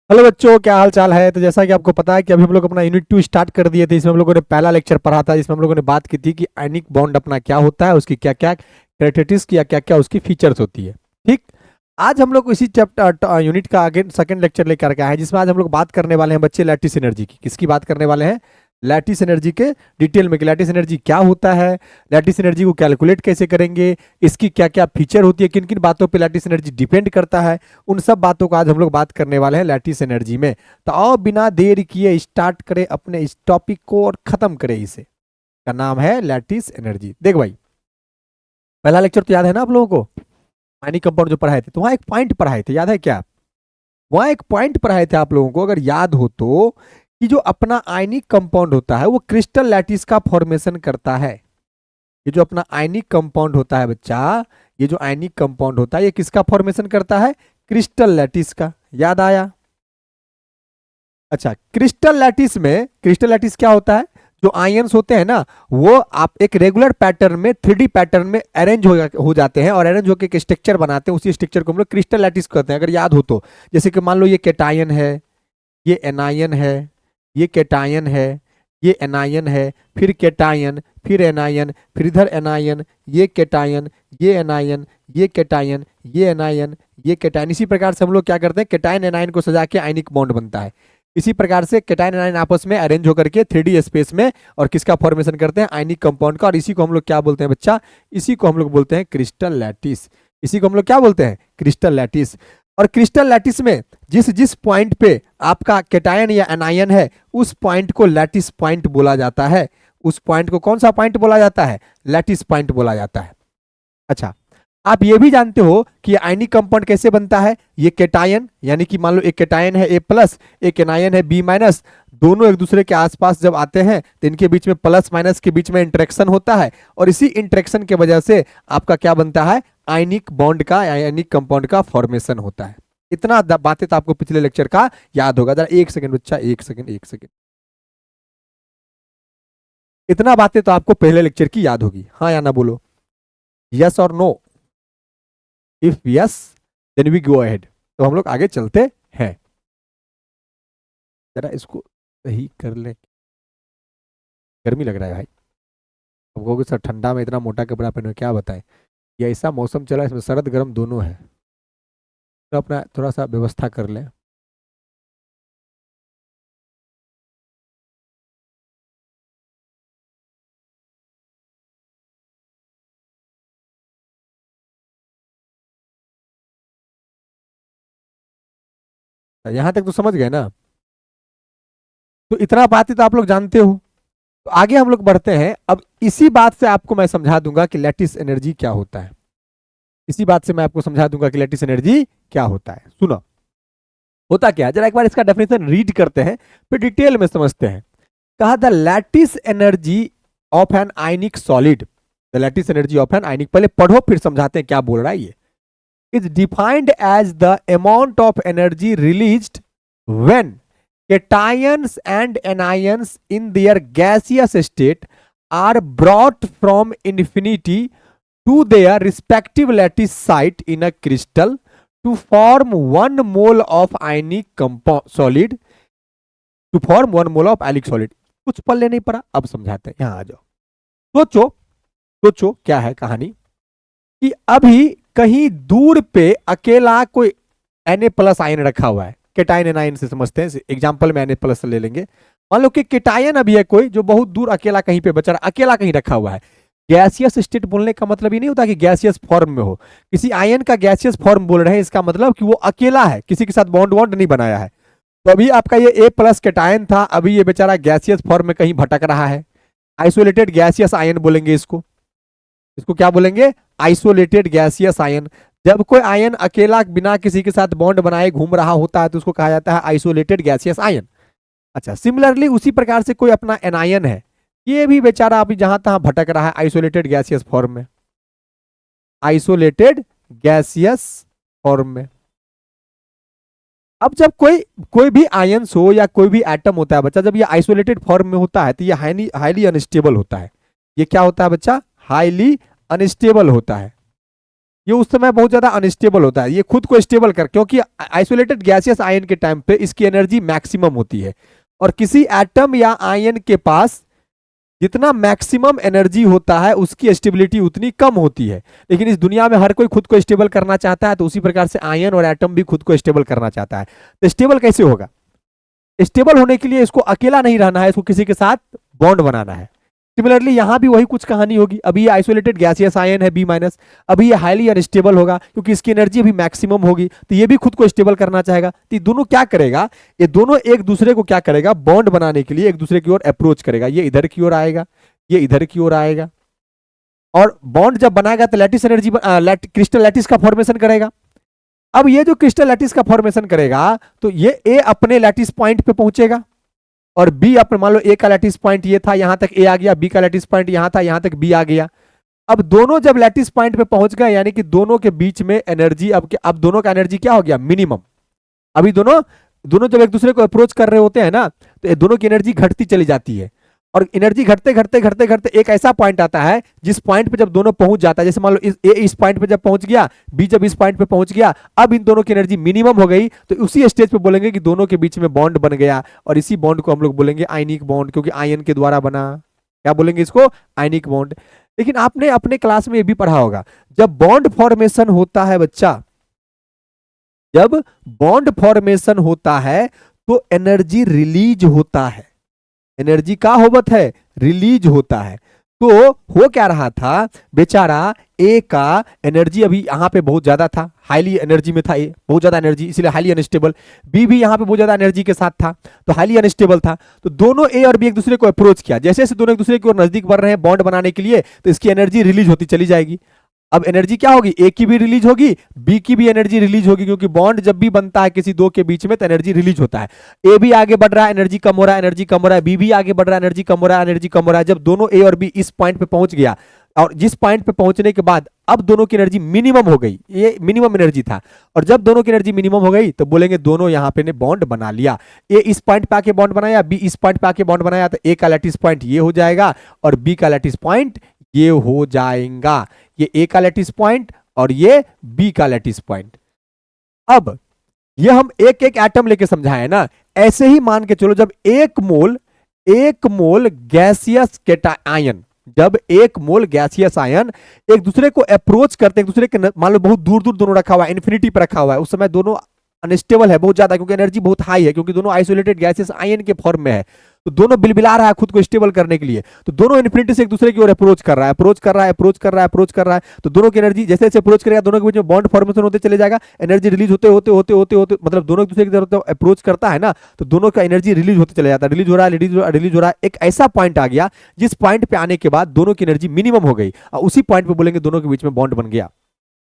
Hello बच्चों, क्या हाल चाल है। तो जैसा कि आपको पता है कि अभी हम लोग अपना यूनिट 2 स्टार्ट कर दिए थे। इसमें हम लोगों ने पहला लेक्चर पढ़ा था, जिसमें हम लोगों ने बात की थी कि आयनिक बॉन्ड अपना क्या होता है, उसकी क्या क्या कैरेक्टरिस्टिक्स या क्या क्या उसकी फीचर्स होती है। ठीक। आज हम लोग इसी चैप्टर यूनिट का आगे सेकंड लेक्चर लेकर के आए हैं, जिसमें आज हम लोग बात करने वाले हैं बच्चे लैटिस एनर्जी की। किसकी बात करने वाले हैं? लैटिस एनर्जी के डिटेल में कि लैटिस एनर्जी क्या होता है, लैटिस एनर्जी को कैलकुलेट कैसे करेंगे, इसकी क्या क्या फीचर होती है, किन किन बातों पे लैटिस एनर्जी डिपेंड करता है। उन सब बातों को आज हम लोग बात करने वाले हैं लैटिस एनर्जी में। तो आओ बिना देर किए स्टार्ट करें अपने इस टॉपिक को और खत्म करें इसे। का नाम है लैटिस एनर्जी। देख भाई, पहला लेक्चर तो याद है ना आप लोगों को? आयनिक कंपाउंड जो पढ़ाए थे, तो वहां एक पॉइंट पढ़ाए थे, याद है क्या? वहां एक पॉइंट पढ़ाए थे आप लोगों को, अगर याद हो तो, कि जो अपना आयनिक कंपाउंड होता है वो क्रिस्टल लैटिस का फॉर्मेशन करता है। ये जो अपना आयनिक कंपाउंड होता है बच्चा, ये जो आयनिक कंपाउंड होता है ये किसका फॉर्मेशन करता है? क्रिस्टल लैटिस का। याद आया? अच्छा, क्रिस्टल लैटिस क्या होता है? जो आयंस होते हैं ना, वो आप एक रेगुलर पैटर्न में 3D पैटर्न में अरेंज हो जाते हैं और अरेंज होकर एक स्ट्रक्चर बनाते हैं। उसी स्ट्रक्चर को हम लोग क्रिस्टल लैटिस कहते हैं, अगर याद हो तो। जैसे कि मान लो ये कैटायन है, ये एनायन है, ये कैटायन है, ये एनायन है, फिर कैटायन, फिर एनायन, फिर इधर एनायन, ये कैटायन, ये एनायन, ये कैटायन, ये एनायन, ये कैटायन। इसी प्रकार से हम लोग क्या करते हैं, कैटायन एनायन को सजा के आयनिक बॉन्ड बनता है। इसी प्रकार से कैटायन एनायन आपस में अरेंज होकर के 3D स्पेस में और किसका फॉर्मेशन करते हैं? आयनिक कंपाउंड का। और इसी को हम लोग क्या बोलते हैं बच्चा? इसी को हम लोग बोलते हैं क्रिस्टल लैटिस। इसी को हम लोग क्या बोलते हैं? Crystal lattice. और क्रिस्टल लैटिस में जिस जिस पॉइंट पे आपका कैटायन या एनायन है, उस पॉइंट को लैटिस पॉइंट बोला जाता है। उस पॉइंट को कौन सा पॉइंट बोला जाता है? लैटिस पॉइंट बोला जाता है। अच्छा, आप ये भी जानते हो कि आयनिक कंपाउंड कैसे बनता है? ये कैटायन, यानी कि मान लो एक कैटायन है A+, एक एनायन है B-, दोनों एक दूसरे के आसपास जब आते हैं तो इनके बीच में प्लस माइनस के बीच में इंटरेक्शन होता है, और इसी इंटरेक्शन के वजह से आपका क्या बनता है? आयनिक बॉन्ड का, आयनिक कंपाउंड का फॉर्मेशन होता है। इतना बातें तो आपको पिछले लेक्चर का याद होगा। जरा एक सेकंड बच्चा, एक सेकंड, एक सेकंड। इतना बातें तो आपको पहले लेक्चर की याद होगी, हाँ या ना बोलो? यस और no? If yes then we go ahead. तो हम लोग आगे चलते हैं। जरा इसको सही कर ले। गर्मी लग रहा है भाई। हम कहोगे सर ठंडा में इतना मोटा कपड़ा पहनो, क्या बताएं? ये ऐसा मौसम चला है, इसमें सर्द गर्म दोनों है। तो अपना थोड़ा सा व्यवस्था कर लें। यहां तक तो समझ गए ना? तो इतना बात ही तो आप लोग जानते हो। तो आगे हम लोग बढ़ते हैं। अब इसी बात से आपको मैं समझा दूंगा कि लैटिस एनर्जी क्या होता है। इसी बात से मैं आपको समझा दूंगा कि लैटिस एनर्जी क्या होता है। सुनो, होता क्या है, जरा एक बार इसका डेफिनेशन रीड करते हैं, फिर डिटेल में समझते हैं। कहा the lattice energy of an ionic solid. The lattice energy of an ionic, पहले पढ़ो फिर समझाते हैं क्या बोल रहा है ये। Is defined as the amount of energy released when cations and anions in their gaseous state are brought from infinity to their respective lattice site in a crystal to form 1 mole of ionic solid, to form 1 mole of ionic solid। कुछ पल्ले नहीं पड़ा, अब समझाते हैं, यहां आ जाओ। सोचो, सोचो क्या है कहानी, कि अभी कहीं दूर पे अकेला कोई Na+ आयन रखा हुआ है। केटायन एनायन से समझते हैं, एग्जांपल में Na+ ले लेंगे। मान लो कि केटायन अभी है कोई जो बहुत दूर अकेला कहीं पे बचा, अकेला कहीं रखा हुआ है। गैसियस स्टेट बोलने का मतलब ये नहीं होता कि गैसियस फॉर्म में हो। किसी आयन का गैसियस फॉर्म बोल रहे हैं, इसका मतलब कि वो अकेला है, किसी के साथ बॉन्ड वॉन्ड नहीं बनाया है। तो अभी आपका ये A+ केटायन था, अभी ये बेचारा गैसियस फॉर्म में कहीं भटक रहा है। आइसोलेटेड गैसियस आयन बोलेंगे इसको। इसको क्या बोलेंगे? Isolated gaseous ion. जब कोई आयन अकेला बिना किसी के साथ बॉन्ड बनाए घूम रहा होता है तो उसको कहा जाता है आइसोलेटेड गैसियस आयन। अच्छा, सिमिलरली उसी प्रकार से कोई अपना एनायन है, ये भी बेचारा अभी जहां तहां भटक रहा है आइसोलेटेड गैसियस फॉर्म में। आइसोलेटेड गैसियस फॉर्म में। अब जब कोई कोई भी आयंस हो या कोई भी एटम होता है बच्चा, जब ये आइसोलेटेड फॉर्म में होता है तो ये हाईली अनस्टेबल होता है। ये क्या होता है बच्चा? हाईली अनस्टेबल होता है। ये उस समय बहुत ज्यादा अनस्टेबल होता है, ये खुद को स्टेबल कर, क्योंकि आइसोलेटेड गैसियस आयन के टाइम पे इसकी एनर्जी मैक्सिमम होती है, और किसी एटम या आयन के पास जितना मैक्सिमम एनर्जी होता है उसकी स्टेबिलिटी उतनी कम होती है। लेकिन इस दुनिया में हर कोई खुद को स्टेबल करना चाहता है, तो उसी प्रकार से आयन और एटम भी खुद को स्टेबल करना चाहता है। तो स्टेबल कैसे होगा? स्टेबल होने के लिए इसको अकेला नहीं रहना है, इसको किसी के साथ बॉन्ड बनाना है। सिमिलरली यहां भी वही कुछ कहानी होगी। अभी ये आइसोलेटेड गैसियस आयन है B-, अभी ये हाईली अनस्टेबल होगा क्योंकि इसकी एनर्जी अभी मैक्सिमम होगी, तो ये भी खुद को स्टेबल करना चाहेगा। तो ये दोनों क्या करेगा, ये दोनों एक दूसरे को क्या करेगा, बॉन्ड बनाने के लिए एक दूसरे की ओर अप्रोच करेगा। ये इधर की ओर आएगा, ये इधर की ओर आएगा, और बॉन्ड जब बनाएगा तो लैटिस एनर्जी क्रिस्टल लैटिस का फॉर्मेशन करेगा। अब ये जो क्रिस्टल लैटिस का फॉर्मेशन करेगा तो ये ए अपने लैटिस पॉइंट पे पहुंचेगा, और बी अपने, मान लो ए का लैटिस पॉइंट ये था, यहां तक ए आ गया, बी का लैटिस पॉइंट यहां था, यहां तक बी आ गया। अब दोनों जब लैटिस पॉइंट पे पहुंच गए, यानी कि दोनों के बीच में एनर्जी, अब दोनों का एनर्जी क्या हो गया, मिनिमम। अभी दोनों दोनों जब एक दूसरे को अप्रोच कर रहे होते हैं ना, तो ये दोनों की एनर्जी घटती चली जाती है, और एनर्जी घटते घटते घटते घटते एक ऐसा पॉइंट आता है जिस पॉइंट पे जब दोनों पहुंच जाता है, जैसे मान लो इस पॉइंट पे जब पहुंच गया, बी जब इस पॉइंट पे पहुंच गया, अब इन दोनों की एनर्जी मिनिमम हो गई, तो उसी स्टेज पे बोलेंगे कि दोनों के बीच में बॉन्ड बन गया, और इसी बॉन्ड को हम लोग बोलेंगे आयनिक बॉन्ड, क्योंकि आयन के द्वारा बना। क्या बोलेंगे इसको, आयनिक बॉन्ड। लेकिन आपने अपने क्लास में ये भी पढ़ा होगा, जब बॉन्ड फॉर्मेशन होता है बच्चा, जब बॉन्ड फॉर्मेशन होता है तो एनर्जी रिलीज होता है। एनर्जी का होवत है, रिलीज होता है। तो हो क्या रहा था, बेचारा ए का एनर्जी अभी यहां पे बहुत ज्यादा था, हाईली एनर्जी में था, ए बहुत ज्यादा एनर्जी, इसलिए हाईली अनस्टेबल। बी भी यहां पे बहुत ज्यादा एनर्जी के साथ था, तो हाईली अनस्टेबल था। तो दोनों ए और बी एक दूसरे को अप्रोच किया, जैसे जैसे दोनों एक दूसरे की ओर नजदीक बढ़ रहे हैं बॉन्ड बनाने के लिए, तो इसकी एनर्जी रिलीज होती चली जाएगी। अब एनर्जी क्या होगी, ए की भी रिलीज होगी, बी की भी एनर्जी रिलीज होगी, क्योंकि बॉन्ड जब भी बनता है किसी दो के बीच में तो एनर्जी रिलीज होता है। ए भी आगे बढ़ रहा है, एनर्जी कम हो रहा है, एनर्जी कम हो रहा है, बी भी आगे बढ़ रहा है, एनर्जी कम हो रहा है, एनर्जी कम हो रहा है। जब दोनों ए और बी इस पॉइंट पे पहुंच गया, और जिस पॉइंट पे पहुंचने के बाद अब दोनों की एनर्जी मिनिमम हो गई, ये मिनिमम एनर्जी था, और जब दोनों की एनर्जी मिनिमम हो गई तो बोलेंगे दोनों यहां पे ने बॉन्ड बना लिया। ए इस पॉइंट पे आके बॉन्ड बनाया, बी इस पॉइंट पे आके बॉन्ड बनाया, तो ए का लैटिस पॉइंट ये हो जाएगा और बी का लैटिस पॉइंट ये हो जाएगा। ये ए का लैटिस पॉइंट और ये बी का लैटिस पॉइंट। अब ये हम एक एक एटम लेके समझाए ना, ऐसे ही मान के चलो, जब एक मोल गैसियस आयन, जब एक मोल गैसियस आयन एक दूसरे को अप्रोच करते हैं, एक दूसरे के मान लो बहुत दूर दूर दोनों रखा हुआ है, इन्फिनिटी पर रखा हुआ है, उस समय दोनों अनस्टेबल है बहुत ज्यादा, क्योंकि एनर्जी बहुत हाई है, क्योंकि दोनों आइसोलेटेड गैसेस आयन के फॉर्म में है, तो दोनों बिलबिला रहा है खुद को स्टेबल करने के लिए। तो दोनों इन्फिनिटी से एक दूसरे की ओर अप्रोच कर रहा है, अप्रोच कर रहा है, अप्रोच कर रहा है, अप्रोच कर रहा है। तो दोनों की एनर्जी जैसे जैसे अप्रोच करेगा, दोनों के बीच में बॉन्ड फॉर्मेशन होते चले जाएगा, एनर्जी रिलीज होते होते होते होते होते, मतलब दोनों एक दूसरे की तरफ अप्रोच करता है ना, तो दोनों का एनर्जी रिलीज होते चले जाता है, रिलीज हो रहा है, रिलीज हो रहा है। एक ऐसा पॉइंट आ गया जिस पॉइंट पे आने के बाद दोनों की एनर्जी मिनिमम हो गई, और उसी पॉइंट पे बोलेंगे दोनों के बीच में बॉन्ड बन गया।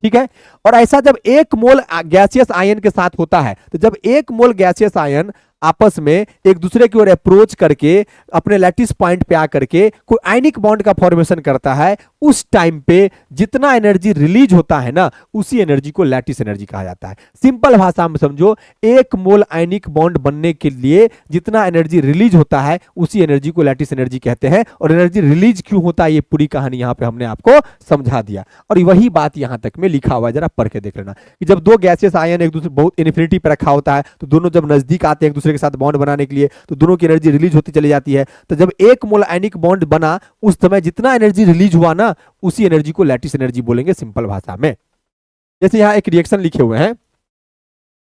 ठीक है। और ऐसा जब एक मोल गैसियस आयन के साथ होता है, तो जब एक मोल गैसियस आयन आपस में एक दूसरे की ओर अप्रोच करके अपने लैटिस पॉइंट पे आकर के कोई आयनिक बॉन्ड का फॉर्मेशन करता है, उस टाइम पे जितना एनर्जी रिलीज होता है ना, उसी एनर्जी को लैटिस एनर्जी कहा जाता है। सिंपल भाषा में समझो, एक मोल आयनिक बॉन्ड बनने के लिए जितना एनर्जी रिलीज होता है उसी एनर्जी को लैटिस एनर्जी कहते हैं। और एनर्जी रिलीज क्यों होता है, ये पूरी कहानी यहां पे हमने आपको समझा दिया, और वही बात यहां तक में लिखा हुआ है, जरा पढ़ के देख लेना कि जब दो गैसेस आयन एक दूसरे बहुत इन्फिनिटी पे रखा होता है, तो दोनों जब नजदीक आते हैं एक दूसरे के साथ बॉन्ड बनाने के लिए, तो दोनों की एनर्जी रिलीज होती चली जाती है। तो जब एक मोल आयनिक बॉन्ड बना, उस समय जितना एनर्जी रिलीज हुआ ना, उसी एनर्जी को लैटिस एनर्जी बोलेंगे सिंपल भाषा में। जैसे यहां एक रिएक्शन लिखे हुए हैं।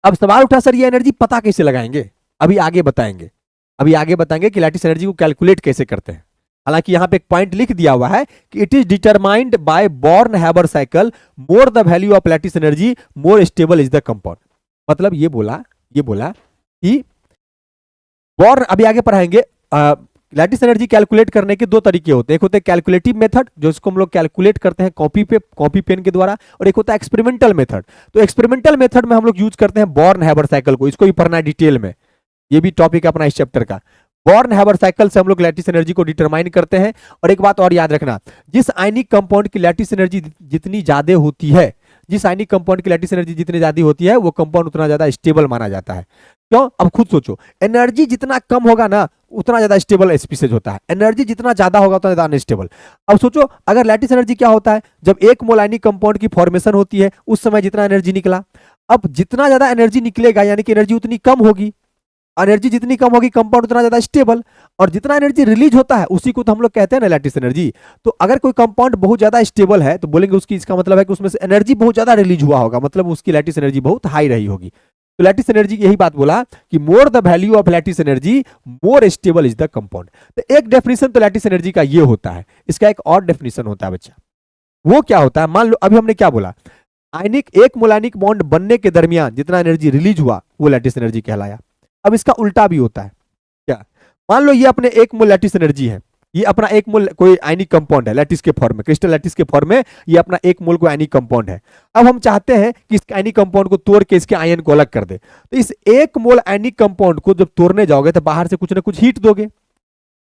अब सवाल उठा, सर ये एनर्जी पता कैसे लगाएंगे? अभी आगे बताएंगे कि लैटिस एनर्जी को कैलकुलेट कैसे करते हैं। हालांकि यहां पे एक पॉइंट लिख दिया हुआ है कि it is determined by born-Haber cycle, more the value of lattice energy more stable is the compound. मतलब ये बोला कि बॉर्न, अभी आगे पढ़ाएंगे, लैटिस एनर्जी कैलकुलेट करने के दो तरीके होते हैं। एक होते हैं कैलकुलेटिव मेथड, जो इसको हम लोग कैलकुलेट करते हैं कॉपी पेन के द्वारा, और एक होता है एक्सपेरिमेंटल मेथड। तो एक्सपेरिमेंटल मेथड में हम लोग यूज करते हैं बॉर्न-हैबर साइकिल को, इसको भी पढ़ना है डिटेल में, ये भी टॉपिक अपना इस चैप्टर का। बॉर्न-हैबर साइकिल से हम लोग लैटिस एनर्जी को डिटरमाइन करते हैं। और एक बात और याद रखना, जिस आयनिक कंपाउंड की लैटिस एनर्जी जितनी ज्यादा होती है, जिस आयनिक कंपाउंड की लैटिस एनर्जी जितनी ज्यादा होती है, वो कंपाउंड उतना ज्यादा स्टेबल माना जाता है। क्यों? अब खुद सोचो, एनर्जी जितना कम होगा ना उतना ज्यादा स्टेबल स्पीसीज होता है, एनर्जी जितना ज्यादा होगा उतना ज्यादा अनस्टेबल। अब सोचो अगर लैटिस एनर्जी क्या होता है, जब एक मोल आयनिक कंपाउंड की फॉर्मेशन होती है उस समय जितना एनर्जी निकला, अब जितना ज्यादा एनर्जी निकलेगा यानी कि एनर्जी उतनी कम होगी, एनर्जी जितनी कम होगी कंपाउंड उतना ज्यादा स्टेबल, और जितना एनर्जी रिलीज होता है उसी को तो हम लोग कहते हैं ना लैटिस एनर्जी। तो अगर कोई कंपाउंड बहुत ज्यादा स्टेबल है तो बोलेंगे उसकी, इसका मतलब है कि उसमें से एनर्जी बहुत ज्यादा रिलीज हुआ होगा, मतलब उसकी लैटिस एनर्जी बहुत हाई रही होगी। तो लैटिस एनर्जी की यही बात बोला कि more the value of lattice energy more stable is the compound. तो एक डेफिनेशन तो लैटिस एनर्जी का ये होता है, इसका एक और डेफिनेशन होता है बच्चा, वो क्या होता है? मान लो अभी हमने क्या बोला, आयनिक एक मोलानिक बॉन्ड बनने के दरमियान जितना एनर्जी रिलीज हुआ वो लैटिस एनर्जी कहलाया। अब इसका उल्टा भी होता है, क्या? मान लो ये अपने एक मोल लैटिस एनर्जी है, ये अपना एक मोल कोई आयनिक कंपाउंड है लैटिस के फॉर्म में, क्रिस्टल लैटिस के फॉर्म में ये अपना एक मोल को आयनिक कंपाउंड है। अब हम चाहते हैं कि इस आयनिक कंपाउंड को तोड़ के इसके आयन को अलग कर दे, तो इस एक मोल आयनिक कंपाउंड को जब तोड़ने जाओगे तो बाहर से कुछ ना कुछ हीट दोगे।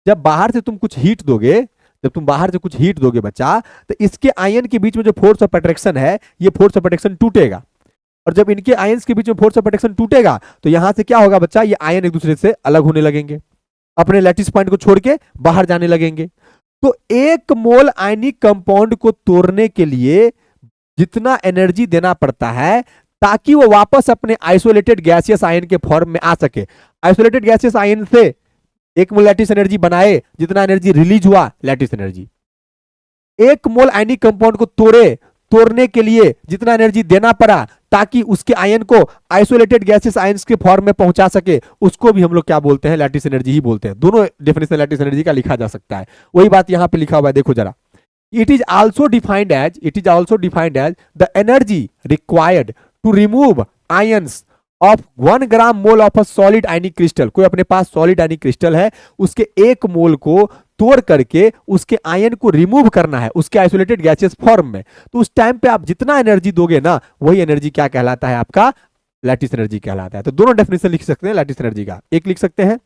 जब बाहर से तुम कुछ हीट दोगे, जब तुम बाहर से कुछ हीट दोगे बच्चा, तो इसके आयन के बीच में जो फोर्स ऑफ अट्रैक्शन है ये फोर्स ऑफ अट्रैक्शन टूटेगा, और जब इनके आयंस के बीच में फोर्स ऑफ अट्रैक्शन टूटेगा तो यहां से क्या होगा बच्चा, ये आयन एक दूसरे से अलग होने लगेंगे, अपने लैटिस पॉइंट को छोड़ के बाहर जाने लगेंगे। तो एक मोल आयनिक कंपाउंड को तोड़ने के लिए जितना एनर्जी देना पड़ता है ताकि वो वापस अपने आइसोलेटेड गैसियस आयन के फॉर्म में आ सके, आइसोलेटेड गैसियस आयन से एक मोल लैटिस एनर्जी बनाए, जितना एनर्जी रिलीज हुआ लैटिस एनर्जी, एक मोल आयनिक कंपाउंड को तोड़ने के लिए जितना एनर्जी देना पड़ा ताकि उसके आयन को आइसोलेटेड गैसेस आयंस के फॉर्म में पहुंचा सके, उसको भी हम लोग क्या बोलते हैं? लैटिस एनर्जी ही बोलते हैं। दोनों डेफिनेशन लैटिस एनर्जी का लिखा जा सकता है, वही बात यहां पे लिखा हुआ है, देखो जरा। It is also defined as the energy required to remove ions of 1 gram mole of a solid ionic crystal. कोई अपने पास सॉलिड आयनिक क्रिस्टल है, उसके एक मोल को तोड़ करके उसके आयन को रिमूव करना है उसके आइसोलेटेड गैसेस फॉर्म में, तो उस टाइम पे आप जितना एनर्जी दोगे ना वही एनर्जी क्या कहलाता है? आपका लैटिस एनर्जी कहलाता है। तो दोनों डेफिनेशन लिख सकते हैं लैटिस एनर्जी का, एक लिख सकते हैं,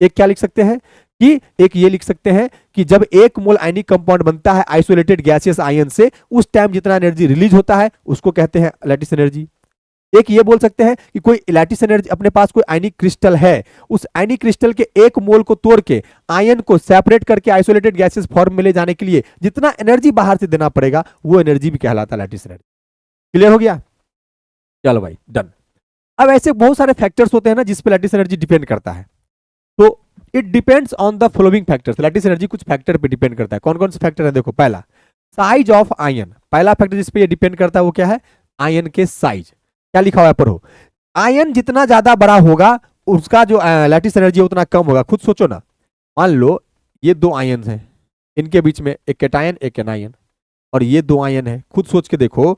एक क्या लिख सकते हैं कि एक ये लिख सकते हैं कि जब एक मोल आयनिक कंपाउंड बनता है आइसोलेटेड गैसियस आयन से, उस टाइम जितना एनर्जी रिलीज होता है उसको कहते हैं लैटिस एनर्जी। एक ये बोल सकते हैं कि कोई लैटिस एनर्जी, अपने पास कोई आयनिक क्रिस्टल है, उस आयनिक क्रिस्टल के एक मोल को तोड़ के आयन को सेपरेट करके आइसोलेटेड गैसेस फॉर्म में ले जाने के लिए जितना एनर्जी बाहर से देना पड़ेगा वो एनर्जी भी कहलाता है लैटिस एनर्जी। क्लियर हो गया? चलो भाई डन। अब ऐसे बहुत सारे फैक्टर्स होते हैं ना जिस पे लैटिस एनर्जी डिपेंड करता है, तो it depends on the following factors. Lattice energy कुछ फैक्टर पे डिपेंड करता है। कौन कौन से फैक्टर है? देखो, पहला साइज ऑफ आयन, पहला फैक्टर जिस पे ये डिपेंड करता है वो क्या है? आयन के साइज। क्या लिखा हुआ है पढ़ो, आयन जितना ज्यादा बड़ा होगा उसका जो लैटिस एनर्जी उतना कम होगा। खुद सोचो ना, मान लो ये दो आयन हैं, इनके बीच में एक कैटायन एक एनायन, और ये दो आयन है, खुद सोच के देखो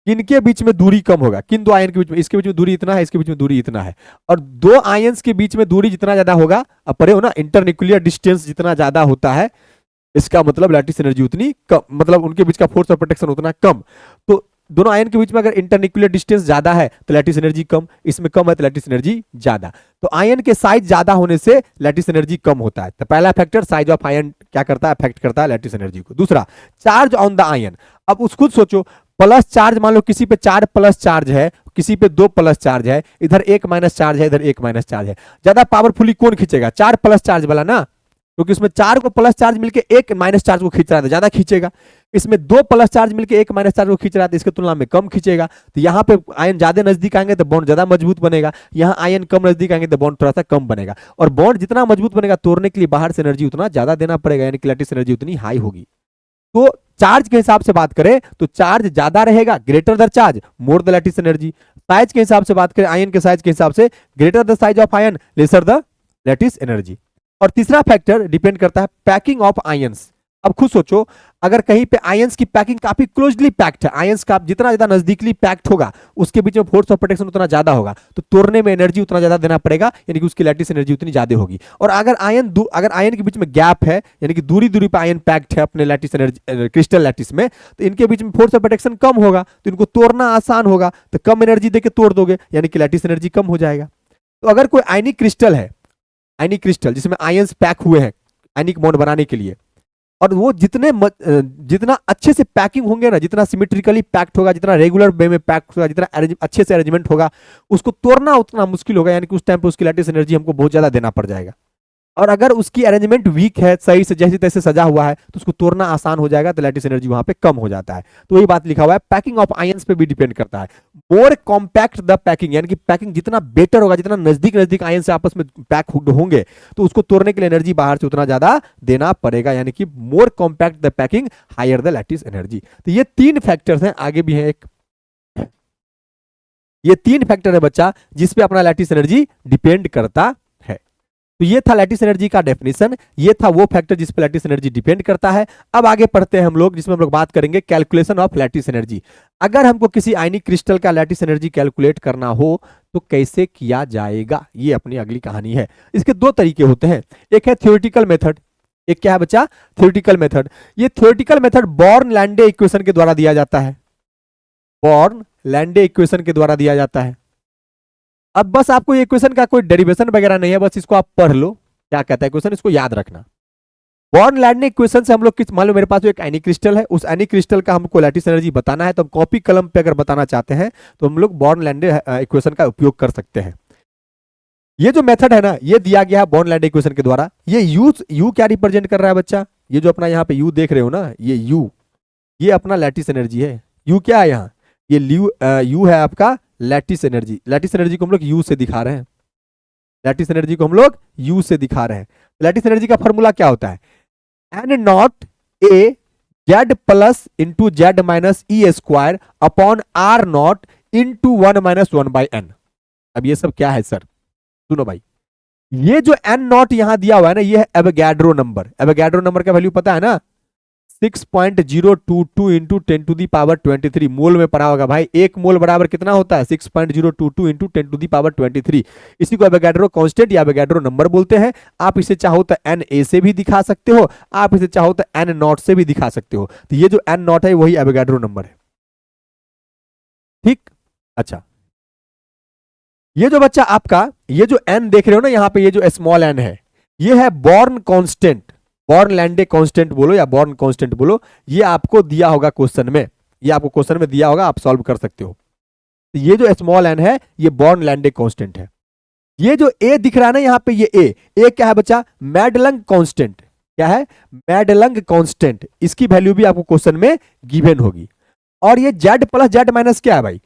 इनके बीच में दूरी कम होगा, किन दो आयन के बीच में? इसके बीच में दूरी इतना है, इसके बीच में दूरी इतना है, और दो आयंस के बीच में दूरी जितना ज्यादा होगा, अब पढ़े हो ना, इंटरन्यूक्लियर डिस्टेंस जितना ज्यादा होता है इसका मतलब लैटिस एनर्जी उतनी कम, मतलब उनके बीच का फोर्स ऑफ प्रोटेक्शन उतना कम। तो दोनों आयन के बीच में अगर इंटरन्यूक्लियर डिस्टेंस ज्यादा है तो लैटिस एनर्जी कम, इसमें कम है तो लैटिस एनर्जी ज्यादा। तो आयन के साइज ज्यादा होने से लैटिस एनर्जी कम होता है। तो पहला फैक्टर साइज ऑफ आयन क्या करता है? अफेक्ट करता है लैटिस एनर्जी को। दूसरा चार्ज ऑन द आयन। अब उस खुद सोचो, प्लस चार्ज, मान लो किसी पे 4 प्लस चार्ज है, किसी पे 2 प्लस चार्ज है, इधर 1 माइनस चार्ज है, इधर 1 माइनस चार्ज है, ज्यादा पावरफुली कौन खींचेगा? 4 प्लस चार्ज वाला ना, क्योंकि उसमें 4 को प्लस चार्ज मिलके 1 माइनस चार्ज को खींच रहा था, ज्यादा खींचेगा। इसमें 2 प्लस चार्ज मिलके 1 माइनस चार्ज को खींच रहा था, इसके तुलना में कम खींचेगा। तो यहाँ पे आयन ज्यादा नजदीक आएंगे तो बॉन्ड ज्यादा मजबूत बनेगा, यहाँ आयन कम नजदीक आएंगे तो बॉन्ड थोड़ा सा कम बनेगा। और बॉन्ड जितना मजबूत बनेगा तोड़ने के लिए बाहर से एनर्जी उतना ज्यादा देना पड़ेगा, यानी कि लैटिस एनर्जी उतनी हाई होगी। तो चार्ज के हिसाब से बात करें तो चार्ज ज्यादा रहेगा, greater the charge more the lattice energy. Size के हिसाब से बात करें, आयन के साइज के हिसाब से, greater the size of ion lesser the lattice energy. और तीसरा फैक्टर डिपेंड करता है पैकिंग ऑफ आयंस। अब खुद सोचो, अगर कहीं पे आयंस की पैकिंग काफी क्लोजली पैक्ड है, आयंस का जितना ज्यादा नजदीकली पैक्ड होगा उसके बीच में फोर्स ऑफ प्रोटेक्शन उतना ज्यादा होगा, तो तोड़ने में एनर्जी उतना ज्यादा देना पड़ेगा, यानी कि उसकी लैटिस एनर्जी उतनी ज्यादा होगी। और अगर आयन के बीच में गैप है, यानी कि दूरी दूरी पे आयन पैक्ड है अपने लैटिस एनर्जी क्रिस्टल लैटिस में, तो इनके बीच में फोर्स ऑफ प्रोटेक्शन कम होगा, तो इनको तोड़ना आसान होगा, तो कम एनर्जी देके तोड़ दोगे, यानी कि लैटिस एनर्जी कम हो जाएगा। तो अगर कोई आयनिक क्रिस्टल है, आयनिक क्रिस्टल जिसमें आयंस पैक हुए हैं आयनिक बॉन्ड बनाने के लिए, और वो जितना अच्छे से पैकिंग होंगे ना, जितना सिमेट्रिकली पैक्ड होगा, जितना रेगुलर वे में पैक्ड होगा, जितना अच्छे से अरेंजमेंट होगा, उसको तोड़ना उतना मुश्किल होगा, यानी कि उस टाइम पे उसकी लैटिस एनर्जी हमको बहुत ज्यादा देना पड़ जाएगा। और अगर उसकी अरेंजमेंट वीक है, सही से जैसे तैसे सजा हुआ है, तो उसको तोड़ना आसान हो जाएगा, तो लैटिस एनर्जी वहां पे कम हो जाता है। तो वही बात लिखा हुआ है, पैकिंग ऑफ आयंस पे भी डिपेंड करता है। मोर कॉम्पैक्ट द पैकिंग, यानी कि पैकिंग जितना बेटर होगा, जितना नजदीक नजदीक आयन से आपस में पैक होंगे, तो उसको तोड़ने के लिए एनर्जी बाहर से उतना ज्यादा देना पड़ेगा, यानी कि more compact the packing higher the lattice energy. तो ये तीन फैक्टर्स हैं, आगे भी है एक, ये तीन फैक्टर है बच्चा जिसपे अपना लैटिस एनर्जी डिपेंड करता है। तो ये था लैटिस एनर्जी का डेफिनेशन, ये था वो फैक्टर जिस पे लैटिस एनर्जी डिपेंड करता है। अब आगे पढ़ते हैं हम लोग, जिसमें हम लोग बात करेंगे कैलकुलेशन ऑफ लैटिस एनर्जी। अगर हमको किसी आयनिक क्रिस्टल का लैटिस एनर्जी कैलकुलेट करना हो तो कैसे किया जाएगा, ये अपनी अगली कहानी है। इसके दो तरीके होते हैं, एक है थ्योरेटिकल मेथड, एक क्या है बच्चा, थ्योरेटिकल मेथड। ये थ्योरेटिकल मेथड बॉर्न-लैंडे इक्वेशन के द्वारा दिया जाता है, बॉर्न-लैंडे इक्वेशन के द्वारा दिया जाता है। अब बस आपको ये इक्वेशन का कोई डेरिवेशन वगैरह नहीं है, बस इसको आप पढ़ लो क्या कहता है इक्वेशन, इसको याद रखना। बॉर्न-लैंडे इक्वेशन से हम लोग किस, मान लो मेरे पास एक एनी क्रिस्टल है, उस एनी क्रिस्टल का हमको लैटिस एनर्जी बताना है, तो हम कॉपी कलम पे अगर बताना चाहते हैं तो हम लोग बॉर्न-लैंडे इक्वेशन का उपयोग कर सकते हैं। ये जो मेथड है ना, ये दिया गया है बॉर्न-लैंडे इक्वेशन के द्वारा। ये यू क्या रिप्रेजेंट कर रहा है बच्चा, ये जो अपना यहाँ पे यू देख रहे हो ना, ये यू, ये अपना लैटिस एनर्जी है। यू क्या है यहाँ, ये यू है आपका लैटिस एनर्जी। लैटिस एनर्जी को हम लोग यू से दिखा रहे हैं, लैटिस एनर्जी को हम लोग यू से दिखा रहे हैं। लैटिस एनर्जी का फॉर्मूला क्या होता है, N naught A Z plus into Z minus E square upon R naught into 1 minus 1 by N. अब ये सब क्या है सर, सुनो भाई, ये जो एन नॉट यहां दिया हुआ है ना, ये है एवोगैड्रो नंबर। एवोगैड्रो नंबर का वैल्यू पता है ना, 6.022 इंटू 10 टू दी पावर 23 मोल में पड़ा होगा भाई। एक मोल बराबर कितना होता है, 6.022 इंटू 10 टू दी पावर 23। इसी को एवोगैड्रो कांस्टेंट या एवोगैड्रो नंबर बोलते हैं। आप इसे चाहो तो एन ए से भी दिखा सकते हो, आप इसे चाहो तो एन नॉट से भी दिखा सकते हो। तो ये जो एन नॉट है वही एवोगैड्रो नंबर है, ठीक। अच्छा, ये जो बच्चा आपका, ये जो एन देख रहे हो ना यहाँ पे, ये जो स्मॉल एन है, ये है बॉर्न कांस्टेंट, बॉर्न-लैंडे कांस्टेंट बोलो या बॉर्न कांस्टेंट बोलो। ये आपको दिया होगा क्वेश्चन में, ये आपको क्वेश्चन में दिया होगा, आप सॉल्व कर सकते हो। तो ये जो स्मॉल एन है ये बॉर्न-लैंडे कांस्टेंट है। ये जो ए दिख रहा है ना यहाँ पे, ये ए क्या है बच्चा, मैडलंग कांस्टेंट। क्या है, मैडलंग कांस्टेंट। इसकी वैल्यू भी आपको क्वेश्चन में गिवन होगी। और ये जेड प्लस जेड माइनस क्या है भाई,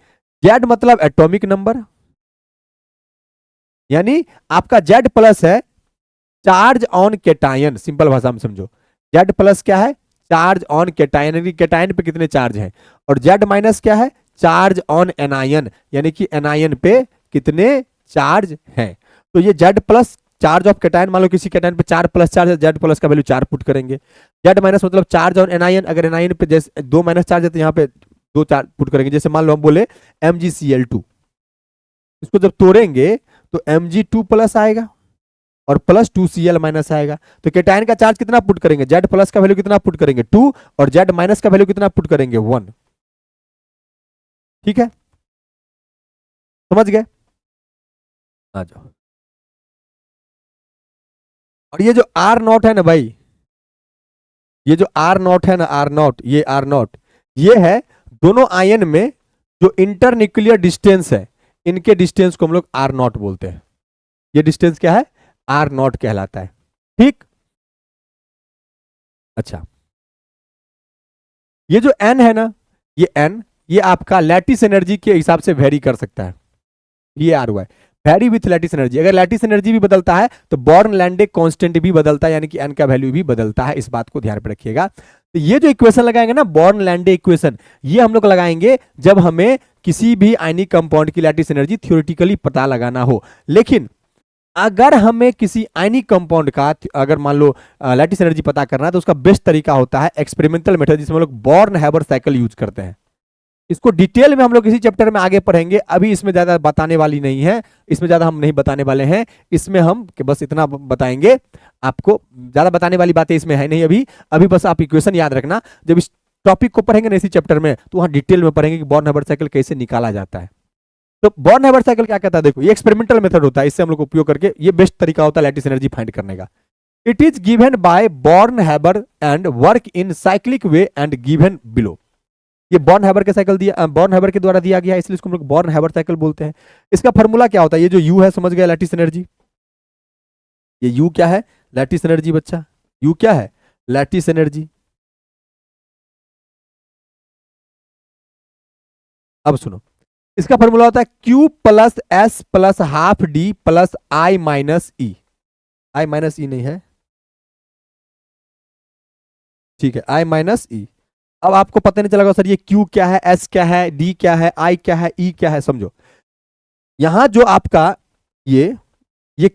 जेड मतलब एटॉमिक नंबर, यानी आपका जेड प्लस है चार्ज ऑन केटायन। सिंपल भाषा में समझो, जेड प्लस क्या है, चार्ज ऑन केटायन, यानी केटायन पे कितने चार्ज हैं। और जेड माइनस क्या है, चार्ज ऑन एनायन, यानी कि एनायन पे कितने चार्ज हैं। तो ये Z plus charge of cation, मान लो किसी केटायन पे 4 प्लस चार्ज है, जेड प्लस का वैल्यू 4 पुट करेंगे। जेड माइनस मतलब चार्ज ऑन एनायन, अगर एनायन पे जैसे 2 माइनस चार्ज है तो यहाँ पे 2 चार्ज पुट करेंगे। जैसे मान लो हम बोले MgCl2, इसको जब तोड़ेंगे तो Mg2 प्लस आएगा और प्लस 2Cl माइनस आएगा। तो केटायन का चार्ज कितना पुट करेंगे, जेड प्लस का वैल्यू कितना पुट करेंगे 2, और जेड माइनस का वैल्यू कितना पुट करेंगे 1। ठीक है, समझ गए, आ जाओ। और ये जो आर नॉट है ना भाई, ये जो आर नॉट है ना, आर नॉट, ये आर नॉट, ये है दोनों आयन में जो इंटरन्यूक्लियर डिस्टेंस है, इनके डिस्टेंस को हम लोग आर नॉट बोलते हैं। ये डिस्टेंस क्या है, आर नॉट कहलाता है, ठीक। अच्छा, ये जो एन है ना, ये एन, ये आपका लैटिस एनर्जी के हिसाब से वेरी कर सकता है। ये आर हुआ है वेरी विथ लैटिस एनर्जी। अगर लैटिस एनर्जी भी बदलता है तो बॉर्न-लैंडे कांस्टेंट भी बदलता है, यानी कि एन का वैल्यू भी बदलता है। इस बात को ध्यान पे रखिएगा। तो ये जो इक्वेशन लगाएंगे ना, बॉर्न-लैंडे इक्वेशन, ये हम लोग लगाएंगे जब हमें किसी भी आयनिक कंपाउंड की लैटिस एनर्जी थ्योरेटिकली पता लगाना हो। लेकिन अगर हमें किसी आयनिक कंपाउंड का अगर मान लो लैटिस एनर्जी पता करना है, तो उसका बेस्ट तरीका होता है एक्सपेरिमेंटल मेथड, जिसमें हम लोग बॉर्न-हैबर साइकिल यूज करते हैं। इसको डिटेल में हम लोग इसी चैप्टर में आगे पढ़ेंगे, अभी इसमें ज्यादा बताने वाली नहीं है, इसमें ज्यादा हम नहीं बताने वाले हैं। इसमें हम बस इतना बताएंगे आपको, ज्यादा बताने वाली बातें इसमें है नहीं अभी। अभी बस आप इक्वेशन याद रखना, जब इस टॉपिक को पढ़ेंगे ना इसी चैप्टर में, तो वहां डिटेल में पढ़ेंगे कि बॉर्न-हैबर साइकिल कैसे निकाला जाता है। तो बॉर्न-हैबर साइकिल क्या कहता है, देखो ये एक्सपेरिमेंटल मेथड होता है, इससे हम लोग उपयोग करके, ये बेस्ट तरीका होता है लैटिस एनर्जी फाइंड करने का। It is given by Born Haber and work in cyclic way and given below. ये बॉर्नहेबर के साइकिल दिया, बॉर्नहेबर के द्वारा दिया गया है, इसलिए इसको हम लोग बॉर्नहेबर साइकिल बोलते हैं। इसका फॉर्मूला क्या होता है? ये जो यू है समझ गए, लैटिस एनर्जी। ये यू क्या है? लैटिस एनर्जी बच्चा। यू क्या है? Lattice energy. अब सुनो, इसका फॉर्मूला होता है Q plus S plus half D plus I minus E. I minus E नहीं है, ठीक है, आई माइनस ई। अब आपको पता नहीं चलेगा सर ये Q क्या है, S क्या है, D क्या है, I क्या है, E क्या है। समझो, यहां जो आपका ये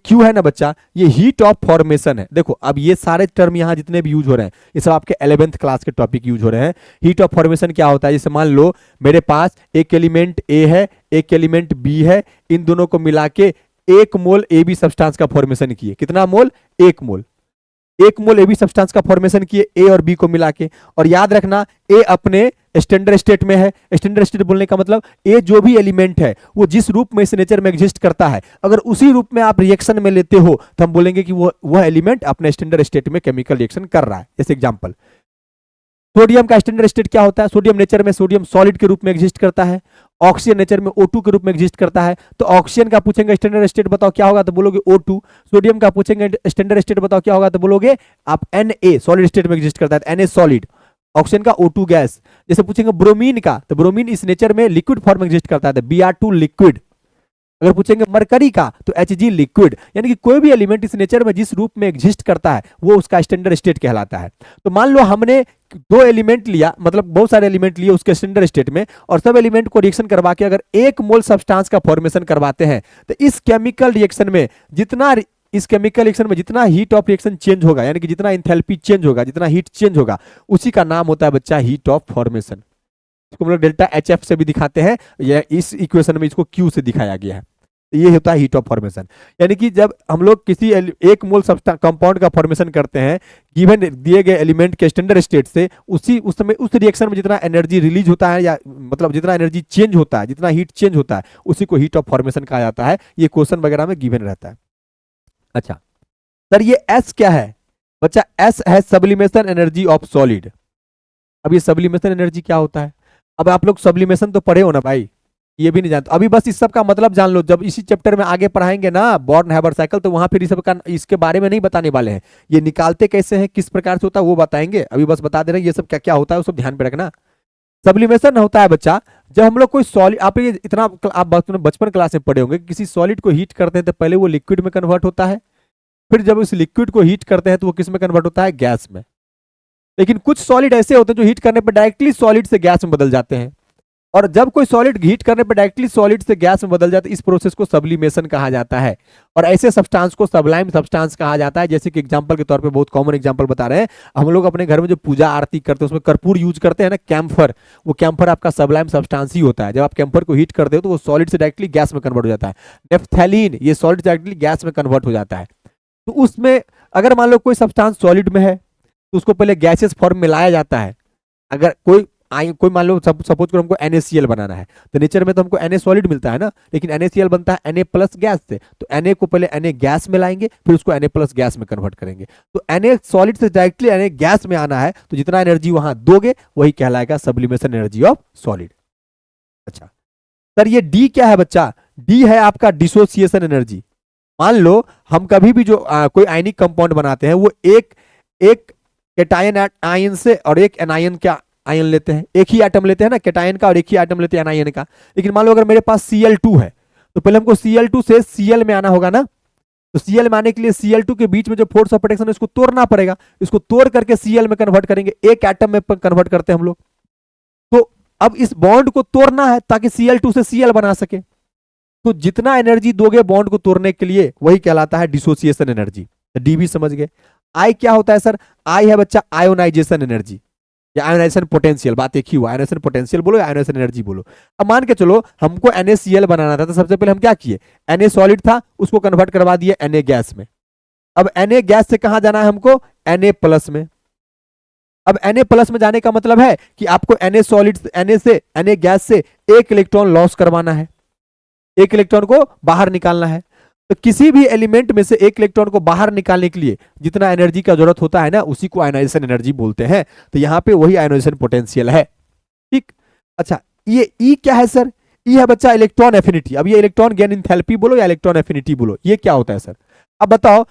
Q है ना बच्चा, ये हीट ऑफ फॉर्मेशन है। देखो अब ये सारे टर्म यहां जितने भी यूज हो रहे हैं ये सब आपके 11th क्लास के टॉपिक यूज हो रहे हैं। हीट ऑफ फॉर्मेशन क्या होता है? जैसे मान लो मेरे पास एक एलिमेंट A है, एक एलिमेंट B है, इन दोनों को मिला के 1 मोल AB सब्सटेंस का फॉर्मेशन किए। कितना मोल? 1 मोल। 1 मोल AB सब्सटेंस का फॉर्मेशन किए A और B को मिला के। और याद रखना A अपने स्टैंडर्ड स्टेट में है। स्टैंडर्ड स्टेट बोलने का मतलब A जो भी एलिमेंट है वो जिस रूप में इस नेचर में एग्जिस्ट करता है, अगर उसी रूप में आप रिएक्शन में लेते हो तो हम बोलेंगे कि वह एलिमेंट अपने स्टैंडर्ड स्टेट में केमिकल रिएक्शन कर रहा है। जैसे एग्जांपल, सोडियम का स्टैंडर्ड स्टेट क्या होता है? सोडियम नेचर में सोडियम सॉलिड के रूप में एग्जिस्ट करता है। ऑक्सीजन नेचर में O2 के रूप में एग्जिस्ट करता है। तो ऑक्सीजन का पूछेंगे स्टैंडर्ड स्टेट बताओ क्या होगा, तो बोलोगे O2। सोडियम का पूछेंगे स्टैंडर्ड स्टेट बताओ क्या होगा, तो बोलोगे आप Na, सॉलिड स्टेट में एग्जिस्ट करता है, Na सॉलिड। ऑक्सीजन का O2 गैस। जैसे पूछेंगे ब्रोमीन का, तो ब्रोमीन इस नेचर में लिक्विड फॉर्म में एग्जिस्ट करता है, Br2 लिक्विड। अगर पूछेंगे मरकरी का तो Hg लिक्विड। यानी कि कोई भी एलिमेंट इस नेचर में जिस रूप में एग्जिस्ट करता है वो उसका स्टैंडर्ड स्टेट कहलाता है। तो मान लो हमने 2 एलिमेंट लिया, मतलब बहुत सारे एलिमेंट लिए उसके स्टैंडर्ड स्टेट में, और सब एलिमेंट को रिएक्शन करवा के अगर 1 मोल सब्सटेंस का फॉर्मेशन करवाते हैं, तो इस केमिकल रिएक्शन में जितना हीट ऑफ रिएक्शन चेंज होगा, यानी कि जितना इंथैल्पी चेंज होगा, जितना हीट चेंज होगा, उसी का नाम होता है बच्चा हीट ऑफ फॉर्मेशन। इसको हम लोग डेल्टा HF से भी दिखाते हैं, या इस इक्वेशन में इसको Q से दिखाया गया है। ये होता है हीट ऑफ फॉर्मेशन। यानी कि जब हम लोग किसी 1 मोल कंपाउंड का फॉर्मेशन करते हैं गिवन दिए गए एलिमेंट के स्टैंडर्ड स्टेट से, उस समय उस रिएक्शन में जितना एनर्जी रिलीज होता है, या मतलब जितना एनर्जी चेंज होता है, जितना हीट चेंज होता है, उसी को हीट ऑफ फॉर्मेशन कहा जाता है। ये क्वेश्चन वगैरह में गिवन रहता है। अच्छा सर, ये S क्या है बच्चा? S है सब्लिमेशन एनर्जी ऑफ सॉलिड। अब ये सब्लिमेशन एनर्जी क्या होता है? अब आप लोग सब्लिमेशन तो पढ़े हो ना भाई, ये भी नहीं जानते अभी, बस इस सब का मतलब जान लो। जब इसी चैप्टर में आगे पढ़ाएंगे ना बॉर्नहेबर साइकिल, तो वहां फिर इस सब का इसके बारे में नहीं बताने वाले हैं। ये निकालते कैसे हैं, किस प्रकार से होता है वो बताएंगे। अभी बस बता दे रहे हैं ये सब क्या क्या होता है, वो सब ध्यान पे रखना। सब्लिमेशन होता है बच्चा जब हम लोग कोई सॉलिड, आप ये इतना आप बचपन क्लास में पढ़े होंगे, किसी सॉलिड को हीट करते हैं तो पहले वो लिक्विड में कन्वर्ट होता है, फिर जब उस लिक्विड को हीट करते हैं तो वो किस में कन्वर्ट होता है? गैस में। लेकिन कुछ सॉलिड ऐसे होते हैं जो हीट करने पर डायरेक्टली सॉलिड से गैस में बदल जाते हैं, और जब कोई सॉलिड हीट करने पर डायरेक्टली सॉलिड से गैस में बदल जाता है, इस प्रोसेस को सब्लिमेशन कहा जाता है। और ऐसे सब्सटेंस को सबलाइम सब्सटेंस कहा जाता है। जैसे कि एग्जांपल के तौर पे बहुत कॉमन एग्जांपल बता रहे हैं, हम लोग अपने घर में जो पूजा आरती करते हैं उसमें कर्पूर यूज करते हैं ना, कैम्फर, वो कैम्फर आपका सबलाइम सब्सटेंस ही होता है। जब आप कैम्फर को हीट करते हो तो वो सॉलिड से डायरेक्टली गैस में कन्वर्ट हो जाता है। नेफ्थैलीन, ये सॉलिड से डायरेक्टली गैस में कन्वर्ट हो जाता है। तो उसमें अगर मान लो कोई सब्सटेंस सॉलिड में है तो उसको पहले गैसेस फॉर्म में लाया जाता है। अगर कोई मान लो सपोज करो हमको NaCl बनाना है, तो नेचर में तो हमको Na सॉलिड मिलता है ना, लेकिन NaCl बनता है Na प्लस गैस से। तो Na को पहले Na गैस में लाएंगे, फिर उसको Na प्लस गैस में कन्वर्ट करेंगे। तो Na सॉलिड से डायरेक्टली Na गैस में आना है, तो जितना एनर्जी वहां दोगे वही कहलाएगा सब्लिमेशन एनर्जी ऑफ सॉलिड। अच्छा सर, ये D क्या है बच्चा? D है आपका डिसोसिएशन एनर्जी। मान लो हम कभी भी जो कोई आयनिक कंपाउंड बनाते हैं, वो एक कैटायन आयन से और एक एनायन का आयन लेते हैं, एक ही एटम लेते हैं ना कैटायन का, और एक ही एटम लेते हैं एनायन का। लेकिन मान लो अगर मेरे पास Cl2 है, तो पहले हमको Cl2 से Cl में आना होगा ना। तो Cl में आने के लिए Cl2 के बीच में जो फोर्स ऑफ प्रोटेक्शन है इसको तोड़ना पड़ेगा। इसको तोड़ करके Cl में कन्वर्ट करेंगे, एक एटम में कन्वर्ट करते हैं हम लोग। तो अब इस बॉन्ड को तोड़ना है ताकि Cl2 से Cl बना सके। तो जितना एनर्जी दोगे बॉन्ड को तोड़ने के लिए वही कहलाता है डिसोसिएशन एनर्जी। डी भी समझ गए। आई क्या होता है सर? आई है बच्चा आयोनाइजेशन एनर्जी या आयोनाइजेशन पोटेंशियल। बात एक ही हुआ, आयोनाइजेशन पोटेंशियल बोलो या आयोनाइजेशन एनर्जी बोलो। अब मान के चलो हमको NaCl बनाना था, तो सबसे पहले हम क्या किए? Na सॉलिड था उसको कन्वर्ट करवा दिए Na गैस में। अब Na गैस से कहां जाना है हमको? Na प्लस में। अब Na प्लस में जाने का मतलब है कि आपको Na सॉलिड Na गैस से एक इलेक्ट्रॉन लॉस करवाना है, एक इलेक्ट्रॉन को बाहर निकालना है। तो किसी भी एलिमेंट में से एक इलेक्ट्रॉन को बाहर निकालने के लिए जितना एनर्जी का जरूरत होता है ना, उसी को आयनाइजेशन एनर्जी बोलते हैं। तो यहाँ पे वही आयनाइजेशन पोटेंशियल है। ठीक, अच्छा ये ई क्या है सर? ई है बच्चा इलेक्ट्रॉन एफिनिटी। अब ये इलेक्ट्रॉन गेन इंथैल्पी बोलो या इलेक्ट्रॉन एफिनिटी बोलो, ये क्या होता है सर? अब बताओ,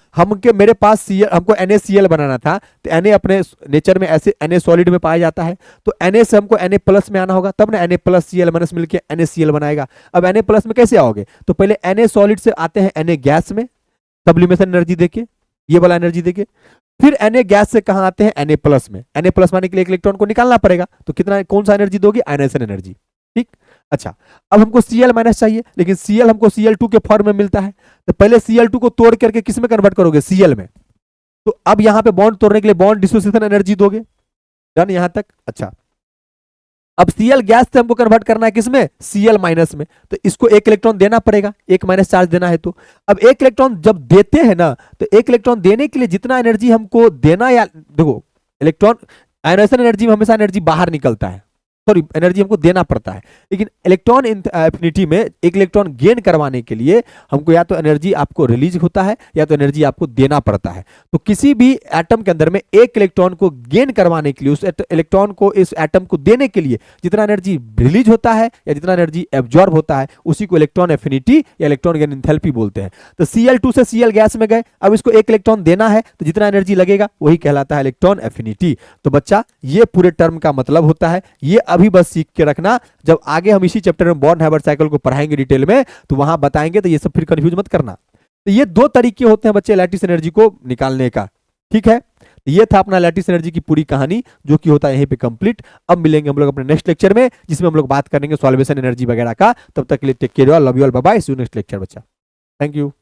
मेरे पास Cl, हमको NaCl बनाना था, तो Na अपने नेचर में ऐसे Na सॉलिड में पाया जाता है, तो Na से हमको Na प्लस में आना होगा, तब ना Na प्लस Cl माइनस मिलके NaCl बनाएगा। अब Na प्लस में कैसे आओगे? तो पहले Na सॉलिड से आते हैं Na गैस में, सब्लिमेशन एनर्जी देके, ये वाला एनर्जी देके, फिर Na गैस से कहां आते हैं? Na प्लस में। Na प्लस आने के लिए एक इलेक्ट्रॉन को निकालना पड़ेगा, तो कितना, कौन सा एनर्जी दोगे? Ionisation energy. ठीक, अच्छा अब हमको Cl माइनस चाहिए, लेकिन Cl हमको Cl2 के फॉर्म में मिलता है, तो पहले Cl2 को तोड़ करके किस में कन्वर्ट करोगे? Cl में। तो अब यहां पे बॉन्ड तोड़ने के लिए बॉन्ड डिसोसिएशन एनर्जी दोगे। डन यहां तक? अच्छा अब Cl गैस से हमको कन्वर्ट करना है किसमें? Cl माइनस में, तो इसको एक इलेक्ट्रॉन देना पड़ेगा, एक माइनस चार्ज देना है। तो अब एक इलेक्ट्रॉन जब देते हैं ना, तो एक इलेक्ट्रॉन देने के लिए जितना एनर्जी हमको देना, या देखो इलेक्ट्रॉन आयनाइजेशन एनर्जी में हमेशा एनर्जी बाहर निकलता है, सॉरी एनर्जी हमको देना पड़ता है, लेकिन इलेक्ट्रॉन एफिनिटी में एक इलेक्ट्रॉन गेन करवाने के लिए हमको या तो एनर्जी आपको रिलीज होता है या तो एनर्जी आपको देना पड़ता है। तो किसी भी एटम के अंदर में एक इलेक्ट्रॉन को गेन करवाने के लिए, उस इलेक्ट्रॉन को इस एटम को देने के लिए जितना एनर्जी रिलीज होता है या जितना एनर्जी एब्जॉर्ब होता है, उसी को इलेक्ट्रॉन एफिनिटी या इलेक्ट्रॉन गेन एंथैल्पी बोलते हैं। तो Cl2 से Cl गैस में गए, अब इसको एक इलेक्ट्रॉन देना है, तो जितना एनर्जी लगेगा वही कहलाता है इलेक्ट्रॉन एफिनिटी। तो बच्चा ये पूरे टर्म का मतलब होता है, ये अभी बस सीख के रखना, जब आगे हम इसी चैप्टर में बॉर्न हाइबर साइकिल को पढ़ाएंगे डिटेल में, तो वहां बताएंगे, तो ये सब फिर कंफ्यूज मत करना। तो ये दो तरीके होते हैं बच्चे लैटिस एनर्जी को निकालने का। ठीक है, ये था अपना लैटिस एनर्जी की पूरी कहानी, जो कि होता है यहीं पे कंप्लीट। अब मिलेंगे हम लोग अपने नेक्स्ट लेक्चर में, जिसमें हम लोग बात करेंगे सॉल्वेशन एनर्जी वगैरह का। तब तक के लिए take care, love you all, bye bye, see you next lecture बच्चा। Thank you.